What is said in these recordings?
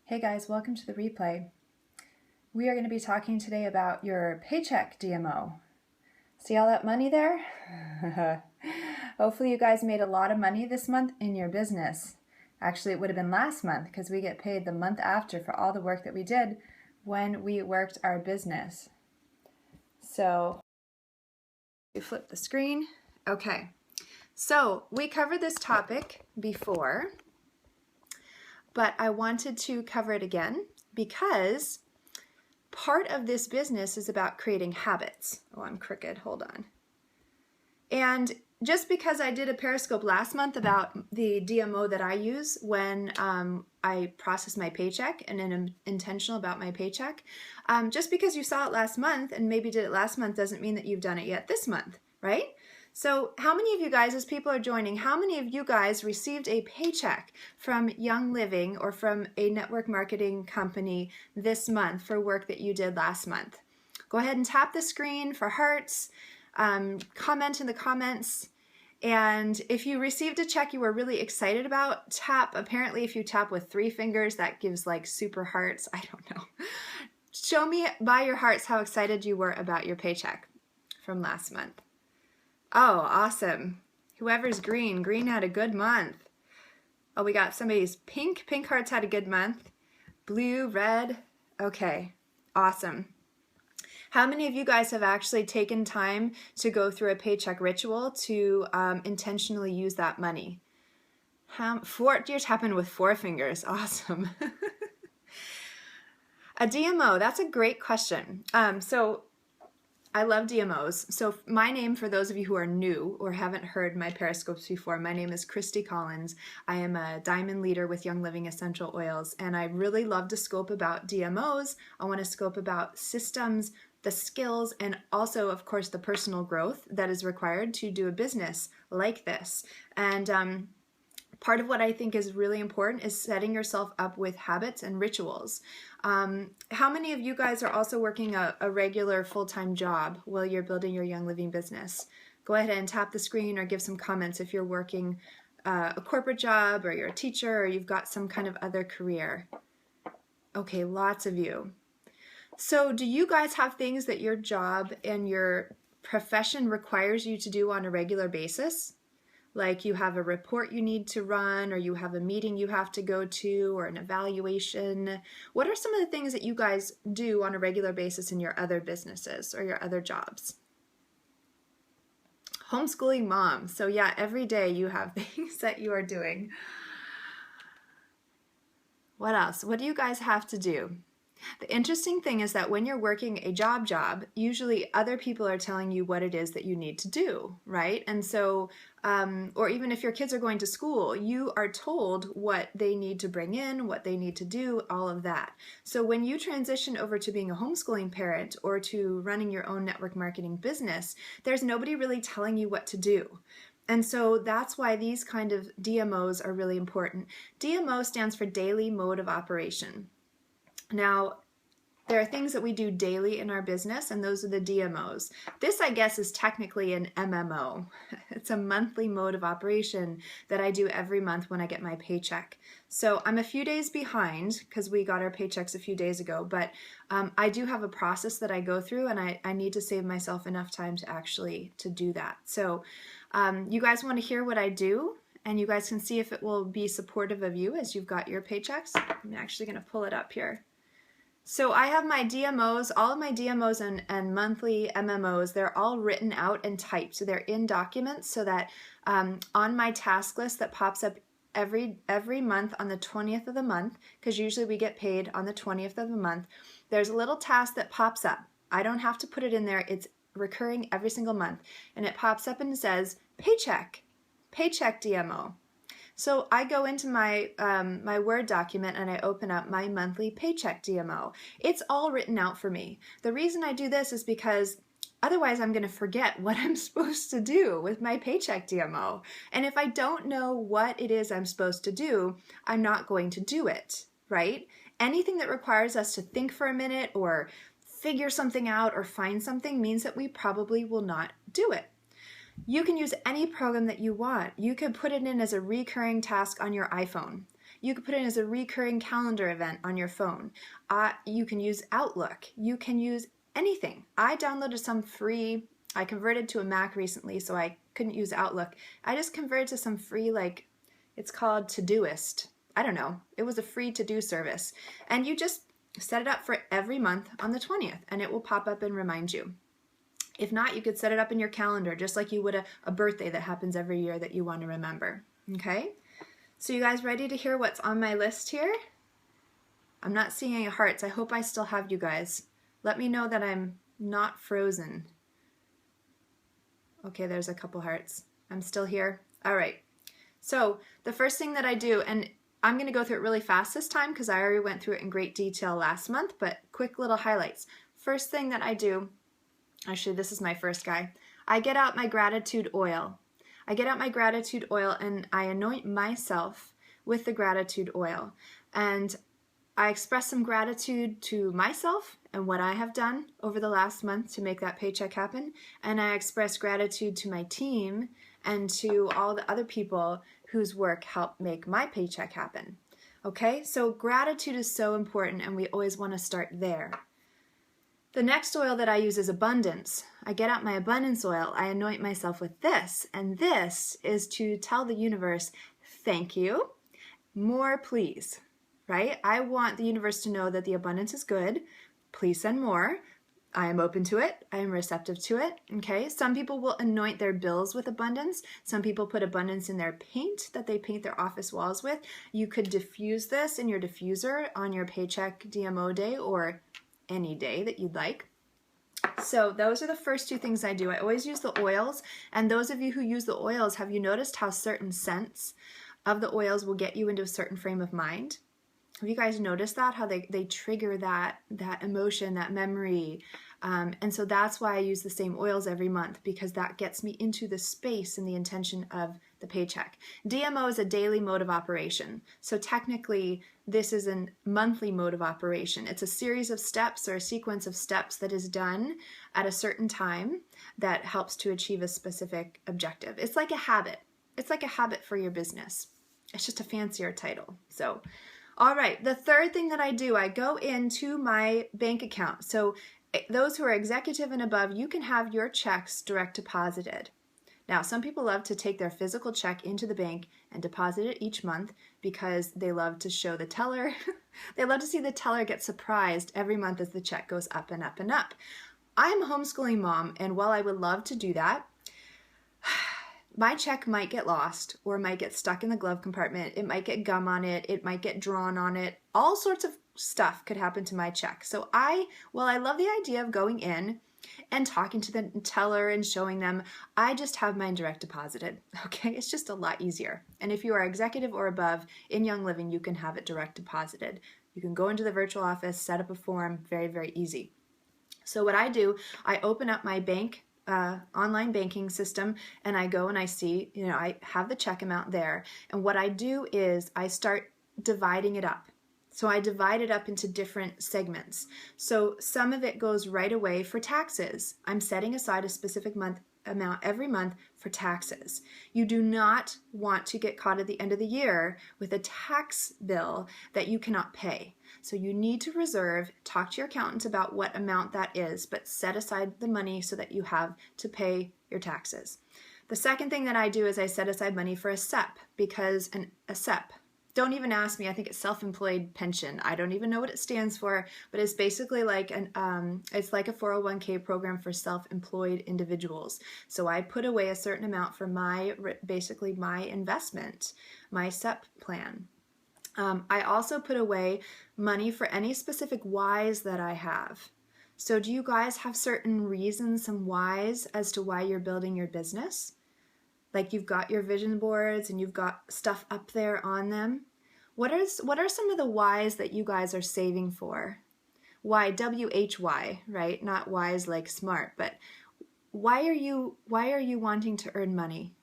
Hey guys, welcome to the replay. We are going to be talking today about your paycheck DMO. See all that money there? Hopefully you guys made a lot of money this month in your business. Actually, it would have been last month because we get paid the month after for all the work that we did when we worked our business. So, you flip the screen. Okay, so we covered this topic before, but I wanted to cover it again because part of this business is about creating habits. Oh, I'm crooked, hold on. And just because I did a Periscope last month about the DMO that I use when I process my paycheck and am intentional about my paycheck, just because you saw it last month and maybe did it last month doesn't mean that you've done it yet this month, right? So how many of you guys, as people are joining, how many of you guys received a paycheck from Young Living or from a network marketing company this month for work that you did last month? Go ahead and tap the screen for hearts, comment in the comments, and if you received a check you were really excited about, tap. Apparently if you tap with 3 fingers, that gives like super hearts. I don't know. Show me by your hearts how excited you were about your paycheck from last month. Oh, awesome. Whoever's green had a good month. Oh, we got somebody's pink. Pink hearts had a good month. Blue, red. Okay, awesome. How many of you guys have actually taken time to go through a paycheck ritual to intentionally use that money? You're tapping with 4 fingers. Awesome. A DMO, that's a great question. So I love DMOs. So my name, for those of you who are new or haven't heard my Periscopes before, my name is Christy Collins. I am a diamond leader with Young Living Essential Oils, and I really love to scope about DMOs. I want to scope about systems, the skills, and also, of course, the personal growth that is required to do a business like this. And part of what I think is really important is setting yourself up with habits and rituals. How many of you guys are also working a regular full-time job while you're building your Young Living business? Go ahead and tap the screen or give some comments if you're working a corporate job or you're a teacher or you've got some kind of other career. Okay, lots of you. So do you guys have things that your job and your profession requires you to do on a regular basis? Like you have a report you need to run, or you have a meeting you have to go to, or an evaluation. What are some of the things that you guys do on a regular basis in your other businesses or your other jobs? Homeschooling mom. So yeah, every day you have things that you are doing. What else? What do you guys have to do? The interesting thing is that when you're working a job, usually other people are telling you what it is that you need to do, right? And so, or even if your kids are going to school, you are told what they need to bring in, what they need to do, all of that. So when you transition over to being a homeschooling parent or to running your own network marketing business, there's nobody really telling you what to do. And so that's why these kind of DMOs are really important. DMO stands for Daily Mode of Operation. Now, there are things that we do daily in our business, and those are the DMOs. This, I guess, is technically an MMO. It's a monthly mode of operation that I do every month when I get my paycheck. So I'm a few days behind because we got our paychecks a few days ago, but I do have a process that I go through, and I need to save myself enough time to actually do that. So you guys want to hear what I do? And you guys can see if it will be supportive of you as you've got your paychecks. I'm actually going to pull it up here. So I have my DMOs, all of my DMOs and monthly MMOs, they're all written out and typed. So they're in documents so that on my task list that pops up every month on the 20th of the month, because usually we get paid on the 20th of the month, there's a little task that pops up. I don't have to put it in there. It's recurring every single month. And it pops up and it says, paycheck DMO. So I go into my my Word document and I open up my monthly paycheck DMO. It's all written out for me. The reason I do this is because otherwise I'm going to forget what I'm supposed to do with my paycheck DMO. And if I don't know what it is I'm supposed to do, I'm not going to do it, right? Anything that requires us to think for a minute or figure something out or find something means that we probably will not do it. You can use any program that you want. You could put it in as a recurring task on your iPhone. You could put it as a recurring calendar event on your phone. You can use Outlook. You can use anything. I downloaded some free, I converted to a Mac recently, so I couldn't use Outlook. I just converted to some free, like, it's called Todoist. I don't know. It was a free to-do service. And you just set it up for every month on the 20th, and it will pop up and remind you. If not, you could set it up in your calendar, just like you would a birthday that happens every year that you want to remember. Okay? So you guys ready to hear what's on my list here? I'm not seeing any hearts. I hope I still have you guys. Let me know that I'm not frozen. Okay, there's a couple hearts. I'm still here. All right. So the first thing that I do, and I'm going to go through it really fast this time because I already went through it in great detail last month, but quick little highlights. First thing that I do, actually this is my first guy, I get out my gratitude oil. I get out my gratitude oil and I anoint myself with the gratitude oil. And I express some gratitude to myself and what I have done over the last month to make that paycheck happen. And I express gratitude to my team and to all the other people whose work helped make my paycheck happen. Okay, so gratitude is so important and we always want to start there. The next oil that I use is abundance. I get out my abundance oil, I anoint myself with this, and this is to tell the universe, thank you, more please, right? I want the universe to know that the abundance is good, please send more. I am open to it. I am receptive to it. Okay. Some people will anoint their bills with abundance. Some people put abundance in their paint that they paint their office walls with. You could diffuse this in your diffuser on your paycheck DMO day or any day that you'd like. So those are the first two things I do. I always use the oils. And those of you who use the oils, have you noticed how certain scents of the oils will get you into a certain frame of mind? Have you guys noticed that? How they trigger that emotion, that memory? And so that's why I use the same oils every month, because that gets me into the space and the intention of the paycheck. DMO is a daily mode of operation. So technically, this is a monthly mode of operation. It's a series of steps or a sequence of steps that is done at a certain time that helps to achieve a specific objective. It's like a habit. It's like a habit for your business. It's just a fancier title. So, all right, the third thing that I do, I go into my bank account. So those who are executive and above, you can have your checks direct deposited. Now, some people love to take their physical check into the bank and deposit it each month because they love to show the teller. They love to see the teller get surprised every month as the check goes up and up and up. I am a homeschooling mom, and while I would love to do that, my check might get lost or might get stuck in the glove compartment. It might get gum on it. It might get drawn on it. All sorts of stuff could happen to my check. So while I love the idea of going in and talking to the teller and showing them, I just have mine direct deposited. Okay, it's just a lot easier. And if you are executive or above in Young Living, you can have it direct deposited. You can go into the virtual office, set up a form, very, very easy. So what I do, I open up my bank online banking system and I go and I see, I have the check amount there. And what I do is I start dividing it up. So I divide it up into different segments. So some of it goes right away for taxes. I'm setting aside a specific amount every month for taxes. You do not want to get caught at the end of the year with a tax bill that you cannot pay. So you need to reserve, talk to your accountant about what amount that is, but set aside the money so that you have to pay your taxes. The second thing that I do is I set aside money for a SEP, because a SEP, don't even ask me, I think it's self-employed pension. I don't even know what it stands for, but it's basically like it's like a 401k program for self-employed individuals. So I put away a certain amount for basically my investment, my SEP plan. I also put away money for any specific whys that I have. So do you guys have certain reasons, some whys as to why you're building your business? Like you've got your vision boards and you've got stuff up there on them. What are some of the whys that you guys are saving for? Why, W-H-Y, right? Not whys like smart, but why are you wanting to earn money?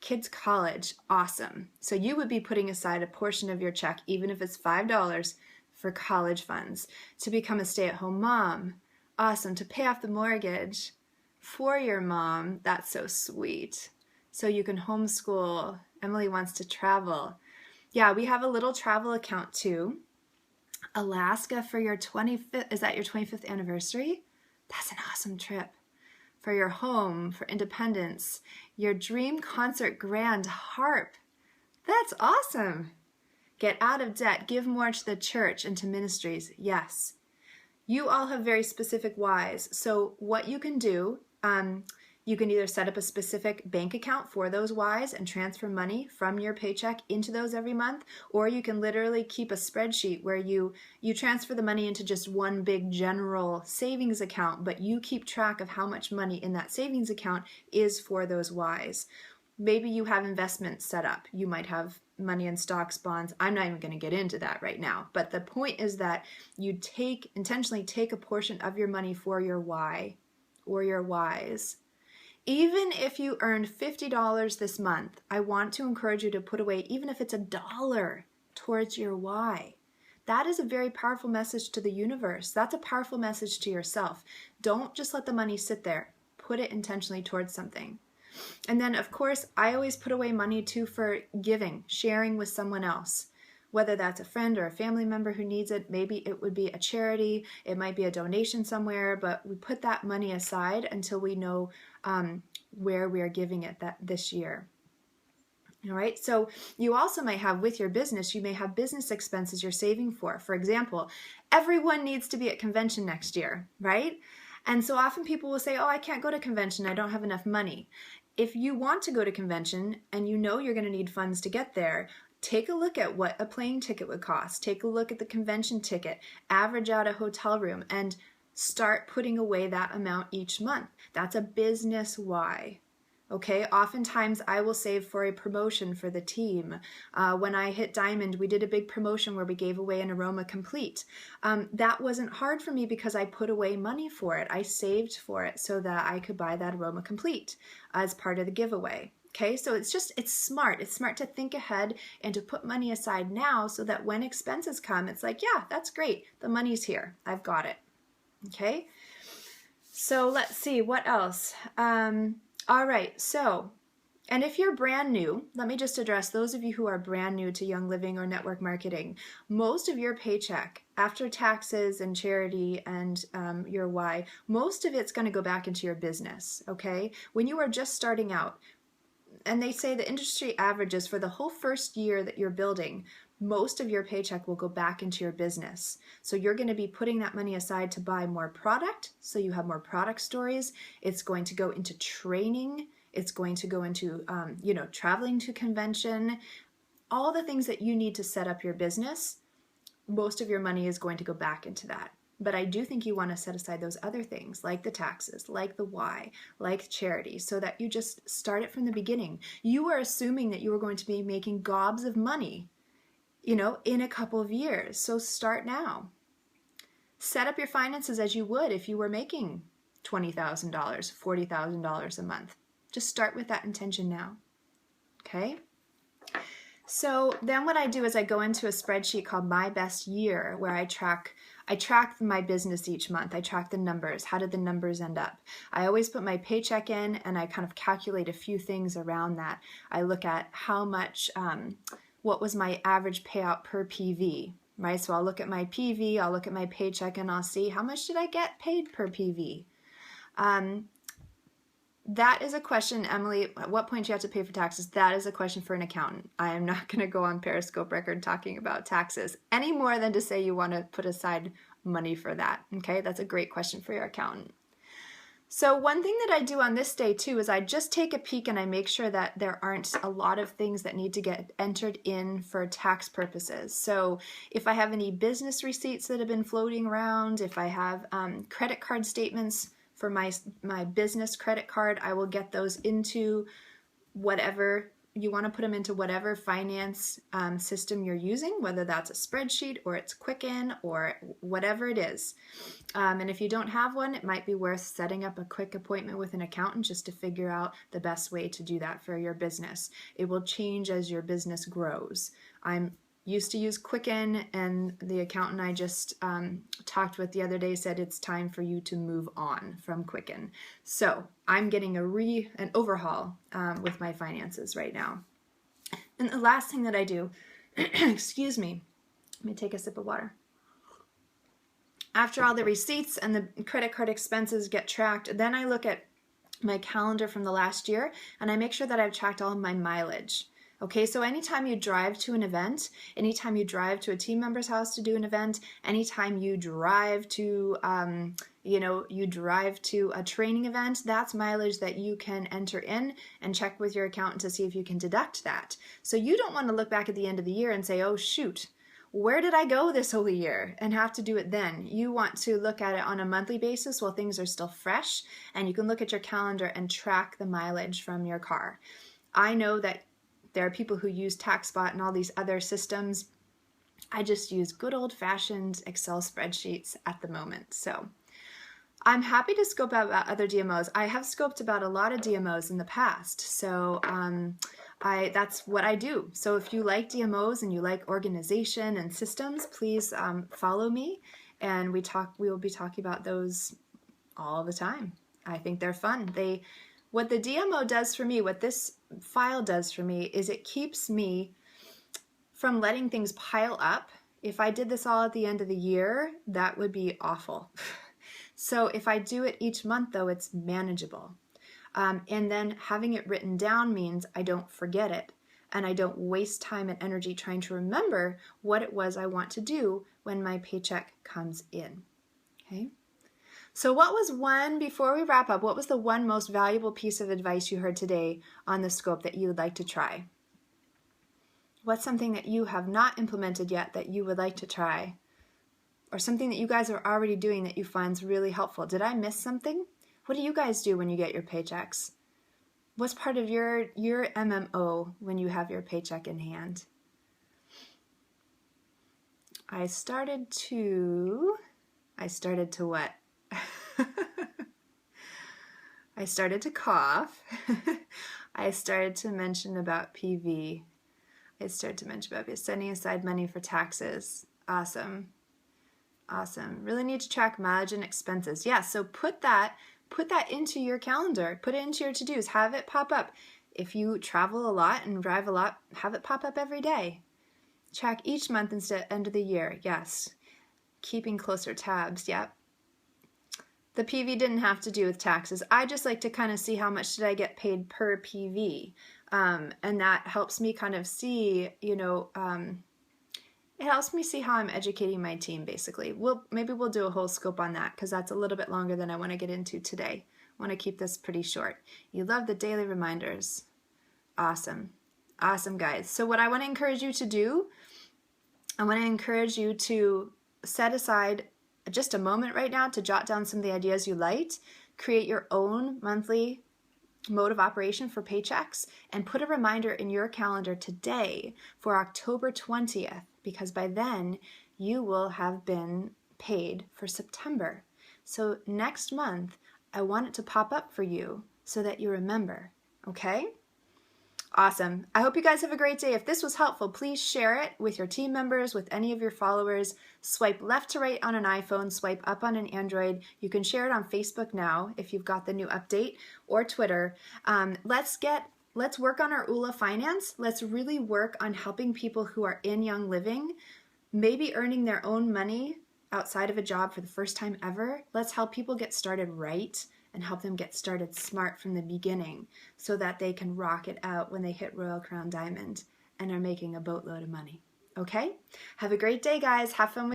Kids' college, awesome. So you would be putting aside a portion of your check, even if it's $5, for college funds. To become a stay-at-home mom, awesome. To pay off the mortgage for your mom, that's so sweet. So you can homeschool. Emily wants to travel. Yeah, we have a little travel account too. Alaska for your 25th, is that your 25th anniversary? That's an awesome trip. For your home, for independence, your dream concert grand harp. That's awesome. Get out of debt, give more to the church and to ministries. Yes. You all have very specific whys. So what you can do, you can either set up a specific bank account for those whys and transfer money from your paycheck into those every month, or you can literally keep a spreadsheet where you transfer the money into just one big general savings account, but you keep track of how much money in that savings account is for those whys. Maybe you have investments set up. You might have money in stocks, bonds. I'm not even going to get into that right now. But the point is that you intentionally take a portion of your money for your why or your whys. Even if you earned $50 this month, I want to encourage you to put away, even if it's $1, towards your why. That is a very powerful message to the universe. That's a powerful message to yourself. Don't just let the money sit there. Put it intentionally towards something. And then, of course, I always put away money too for giving, sharing with someone else, whether that's a friend or a family member who needs it. Maybe it would be a charity, it might be a donation somewhere, but we put that money aside until we know where we are giving it this year. All right, so you also might have with your business, you may have business expenses you're saving for. For example, everyone needs to be at convention next year, right? And so often people will say, oh, I can't go to convention, I don't have enough money. If you want to go to convention and you know you're going to need funds to get there, take a look at what a plane ticket would cost. Take a look at the convention ticket, average out a hotel room, and start putting away that amount each month. That's a business why. Okay, oftentimes I will save for a promotion for the team. When I hit Diamond, we did a big promotion where we gave away an Aroma Complete. That wasn't hard for me because I put away money for it. I saved for it so that I could buy that Aroma Complete as part of the giveaway. Okay, so it's smart. It's smart to think ahead and to put money aside now so that when expenses come, it's like, yeah, that's great. The money's here. I've got it. Okay, so let's see, what else? All right, so, and if you're brand new, let me just address those of you who are brand new to Young Living or network marketing. Most of your paycheck, after taxes and charity and your why, most of it's going to go back into your business, okay? When you are just starting out, and they say the industry averages for the whole first year that you're building, most of your paycheck will go back into your business. So you're going to be putting that money aside to buy more product, so you have more product stories. It's going to go into training. It's going to go into, traveling to convention. All the things that you need to set up your business, most of your money is going to go back into that. But I do think you want to set aside those other things like the taxes, like the why, like charity, so that you just start it from the beginning. You are assuming that you are going to be making gobs of money, in a couple of years. So start now. Set up your finances as you would if you were making $20,000, $40,000 a month. Just start with that intention now. Okay? So then what I do is I go into a spreadsheet called My Best Year, where I track my business each month. I track the numbers. How did the numbers end up? I always put my paycheck in and I kind of calculate a few things around that. I look at how much, what was my average payout per PV, right? So I'll look at my PV, I'll look at my paycheck, and I'll see how much did I get paid per PV. That is a question, Emily, at what point do you have to pay for taxes? That is a question for an accountant. I am not going to go on Periscope record talking about taxes any more than to say you want to put aside money for that, okay? That's a great question for your accountant. So one thing that I do on this day too is I just take a peek and I make sure that there aren't a lot of things that need to get entered in for tax purposes. So if I have any business receipts that have been floating around, if I have credit card statements for my business credit card, I will get those into whatever you want to put them into, whatever finance system you're using, whether that's a spreadsheet or it's Quicken or whatever it is. And if you don't have one, it might be worth setting up a quick appointment with an accountant just to figure out the best way to do that for your business. It will change as your business grows. I'm used to use Quicken, and the accountant I just talked with the other day said it's time for you to move on from Quicken. So I'm getting an overhaul with my finances right now. And the last thing that I do Excuse me. Let me take a sip of water. After all the receipts and the credit card expenses get tracked, then I look at my calendar from the last year and I make sure that I've tracked all of my mileage. Okay, so anytime you drive to an event, anytime you drive to a team member's house to do an event, anytime you drive to, you drive to a training event, that's mileage that you can enter in and check with your accountant to see if you can deduct that. So you don't want to look back at the end of the year and say, oh shoot, where did I go this whole year, and have to do it then. You want to look at it on a monthly basis while things are still fresh, and you can look at your calendar and track the mileage from your car. I know that there are people who use TaxBot and all these other systems. I just use good old-fashioned Excel spreadsheets at the moment. So I'm happy to scope out about other DMOs. I have scoped about a lot of DMOs in the past, so that's what I do. So if you like DMOs and you like organization and systems, please follow me, and we will be talking about those all the time. I think they're fun. What the DMO does for me, what this file does for me, is it keeps me from letting things pile up. If I did this all at the end of the year, that would be awful. So if I do it each month, though, it's manageable. And then having it written down means I don't forget it, and I don't waste time and energy trying to remember what it was I want to do when my paycheck comes in. Okay? So before we wrap up, what was the one most valuable piece of advice you heard today on the scope that you would like to try? What's something that you have not implemented yet that you would like to try? Or something that you guys are already doing that you find is really helpful? Did I miss something? What do you guys do when you get your paychecks? What's part of your MMO when you have your paycheck in hand? I started to what? I started to cough. I started to mention about PV. I started to mention about setting aside money for taxes. Awesome. Awesome. Really need to track mileage and expenses. Yeah, so put that into your calendar. Put it into your to-dos. Have it pop up. If you travel a lot and drive a lot, have it pop up every day. Track each month instead of end of the year. Yes. Keeping closer tabs. Yep. The PV didn't have to do with taxes. I just like to kind of see how much did I get paid per PV. And that helps me kind of see, it helps me see how I'm educating my team, basically. Maybe we'll do a whole scope on that, because that's a little bit longer than I want to get into today. I want to keep this pretty short. You love the daily reminders. Awesome. Awesome, guys. So what I want to encourage you to do, I want to encourage you to set aside just a moment right now to jot down some of the ideas you liked, create your own monthly mode of operation for paychecks, and put a reminder in your calendar today for October 20th, because by then you will have been paid for September. So next month, I want it to pop up for you so that you remember, okay? Awesome. I hope you guys have a great day. If this was helpful, please share it with your team members, with any of your followers. Swipe left to right on an iPhone, swipe up on an Android. You can share it on Facebook now if you've got the new update, or Twitter. Let's work on our ULA finance. Let's really work on helping people who are in Young Living, maybe earning their own money outside of a job for the first time ever. Let's help people get started right and help them get started smart from the beginning so that they can rock it out when they hit Royal Crown Diamond and are making a boatload of money. Okay? Have a great day, guys. Have fun with